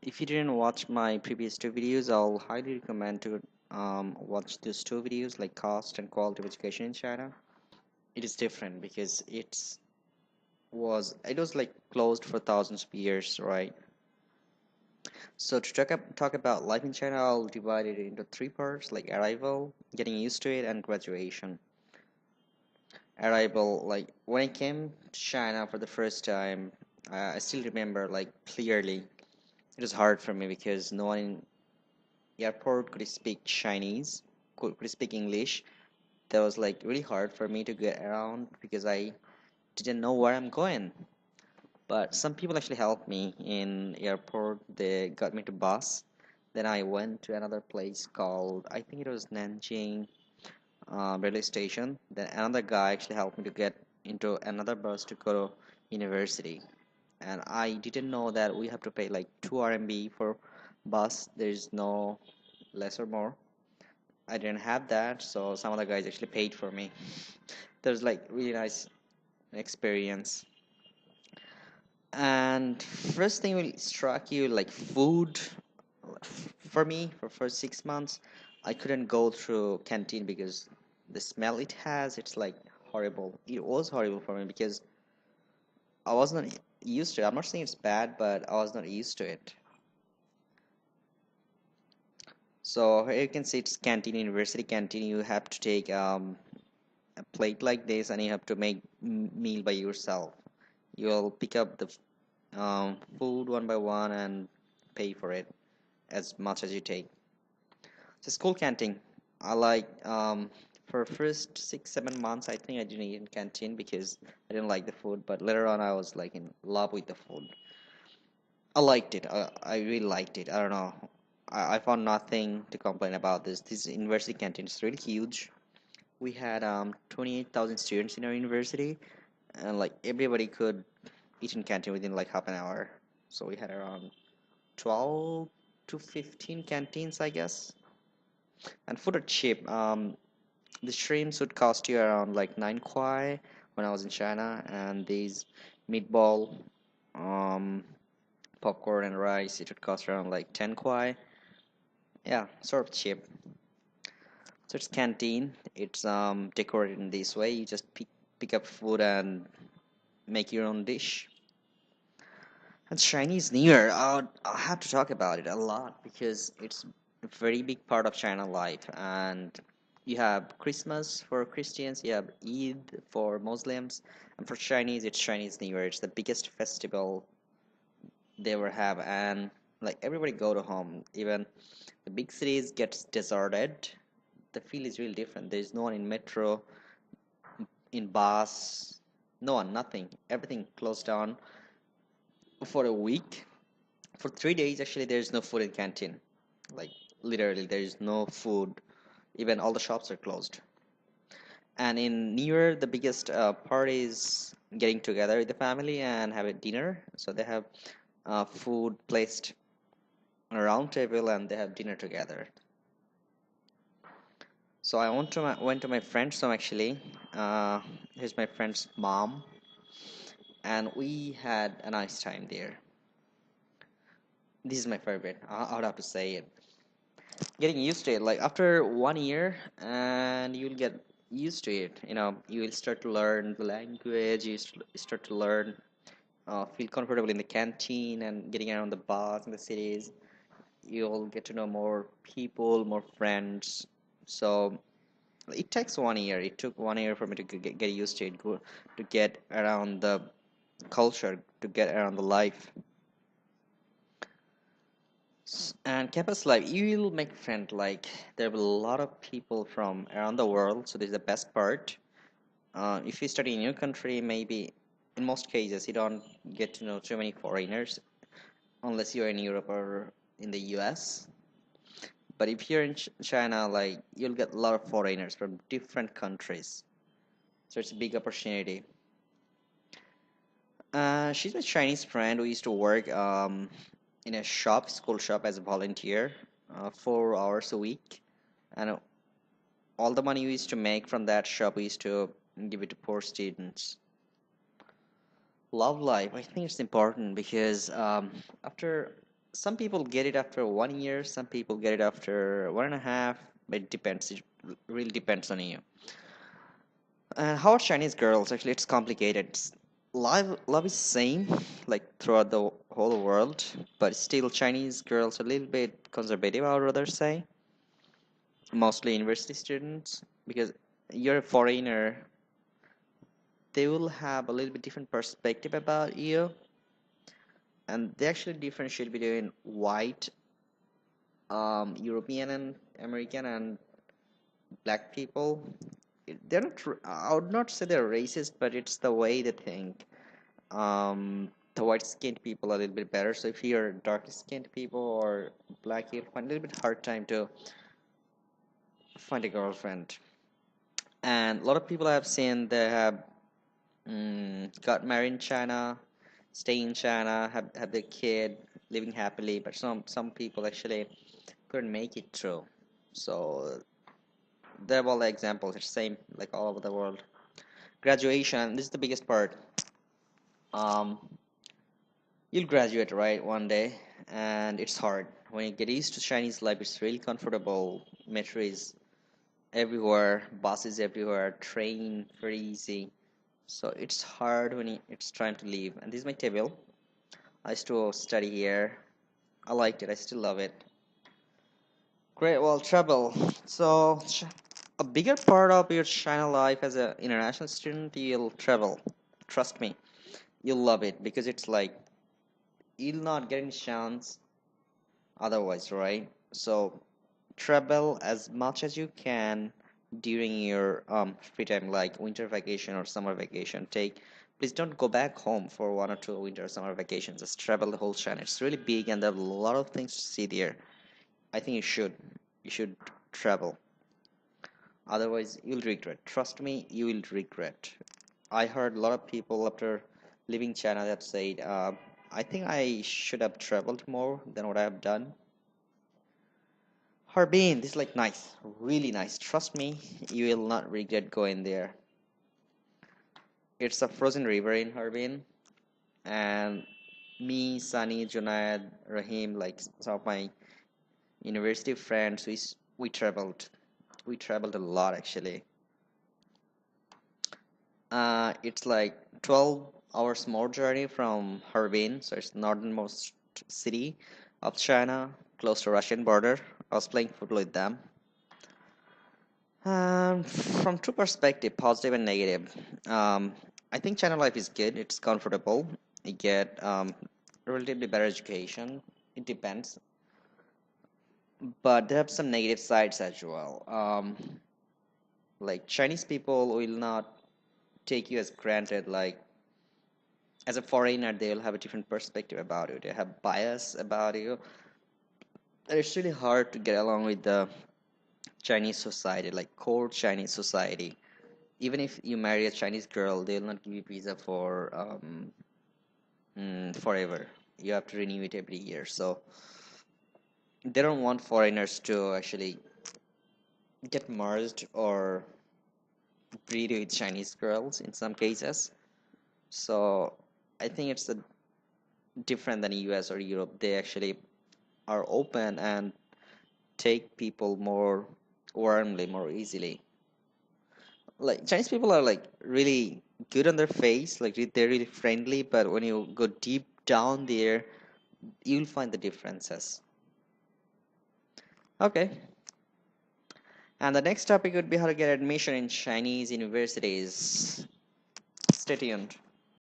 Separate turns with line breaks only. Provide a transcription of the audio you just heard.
If you didn't watch my previous two videos, I'll highly recommend to watch these two videos, like cost and quality of education in China. It is different because it was like closed for thousands of years, right? So to talk about life in China, I'll divide it into three parts, like arrival, getting used to it, and graduation. Arrival, like when I came to China for the first time, I still remember like clearly. It was hard for me because no one in airport could speak Chinese, could speak English. That was like really hard for me to get around because I didn't know where I'm going. But some people actually helped me in airport. They got me to bus. Then I went to another place called, I think it was Nanjing railway station. Then another guy actually helped me to get into another bus to go to university. And I didn't know that we have to pay like 2 RMB for bus. There's no less or more. I didn't have that, so some other guys actually paid for me. There's like really nice experience. And first thing will struck you like food. For me, for first 6 months, I couldn't go through canteen because the smell it has, it's like horrible. It was horrible for me because I was not used to it. I'm not saying it's bad, but I was not used to it. So here you can see it's canteen, university canteen. You have to take a plate like this, and you have to make meal by yourself. You'll pick up the food one by one and pay for it as much as you take. So school canteen, I like for first 6 7 months I think I didn't eat in canteen because I didn't like the food, but later on I was like in love with the food. I liked it. I really liked it. I don't know. I found nothing to complain about this. This university canteen is really huge. We had 28,000 students in our university, and like everybody could eat in canteen within like half an hour. So we had around 12 to 15 canteens, I guess. And food are cheap. The shrimps would cost you around like 9 kwai when I was in China, and these meatball, um, popcorn and rice, it would cost around like 10 kwai. Yeah, sort of cheap. So it's canteen. It's decorated in this way. You just pick up food and make your own dish. And Chinese New Year, I have to talk about it a lot because it's a very big part of China life. And you have Christmas for Christians, you have Eid for Muslims, and for Chinese, it's Chinese New Year. It's the biggest festival they ever have, and like everybody go to home. Even the big cities gets deserted. The feel is really different. There's no one in metro, in bus, no one, nothing. Everything closed down for a week. For 3 days, actually, there's no food in canteen. Like literally, there is no food. Even all the shops are closed. And in New Year, the biggest part is getting together with the family and have a dinner. So they have food placed on a round table and they have dinner together. So I went to my friend's home actually. Uh, Here's my friend's mom, and we had a nice time there. This is my favorite. I would have to say it. Getting used to it, like after 1 year, and you'll get used to it. You will start to learn the language. Start to learn, feel comfortable in the canteen and getting around the bars in the cities. You'll get to know more people, more friends. So it takes 1 year. It took 1 year for me to get used to it, to get around the culture, to get around the life. And campus life, you will make friends. Like there will be a lot of people from around the world. So this is the best part. If you study in your country, maybe in most cases you don't get to know too many foreigners unless you're in Europe or in the US. But if you're in China, like you'll get a lot of foreigners from different countries. So it's a big opportunity. She's a Chinese friend who used to work in a shop, school shop, as a volunteer, 4 hours a week, and all the money we used to make from that shop, we used to give it to poor students. Love life, I think it's important because after Some people get it after 1 year, some people get it after 1.5, but it depends. It really depends on you. How are Chinese girls? Actually, it's complicated. Love is same like throughout the whole world, but still Chinese girls are a little bit conservative, I would rather say. Mostly university students, because you're a foreigner, they will have a little bit different perspective about you, and they actually differentiate between white, European and American and black people. They're not. I would not say they're racist, but it's the way they think. The white-skinned people are a little bit better. So if you're dark-skinned people or black, you'll find a little bit hard time to find a girlfriend. And a lot of people I've seen they have got married in China, stay in China, have their kid, living happily. But some people actually couldn't make it through. So they're all the examples. It's same like all over the world. Graduation. This is the biggest part. Um, you'll graduate right one day, and it's hard. When you get used to Chinese life, it's really comfortable. Metro is everywhere, buses everywhere, train very easy. So it's hard when it's trying to leave. And this is my table. I used to study here. I liked it. I still love it. Great. Well, travel. So a bigger part of your China life as an international student, you'll travel. Trust me, you'll love it because it's like you'll not get any chance otherwise, right? So travel as much as you can during your free time, like winter vacation or summer vacation. Please don't go back home for 1 or 2 winter or summer vacations. Just travel the whole China. It's really big and there are a lot of things to see there. I think you should travel. Otherwise, you'll regret. Trust me, you will regret. I heard a lot of people after leaving China that said, I think I should have traveled more than what I have done. Harbin, this is like nice, really nice. Trust me, you will not regret going there. It's a frozen river in Harbin, and me, Sunny, Junaid, Rahim, like some of my university friends, we traveled. We traveled a lot actually. It's like 12 hours more journey from Harbin, so it's northernmost city of China, close to Russian border. I was playing football with them. From two perspective, positive and negative. I think China life is good. It's comfortable. You get relatively better education. It depends, but there have some negative sides as well. Like Chinese people will not take you as granted. Like as a foreigner, they'll have a different perspective about you. They have bias about you. And it's really hard to get along with the Chinese society, like core Chinese society. Even if you marry a Chinese girl, they'll not give you visa for forever. You have to renew it every year. So they don't want foreigners to actually get merged or breed with Chinese girls in some cases. So I think it's different than US or Europe. They actually are open and take people more warmly, more easily. Like Chinese people are like really good on their face, like they're really friendly, but when you go deep down there, you'll find the differences. Okay. And the next topic would be how to get admission in Chinese universities. Stay tuned.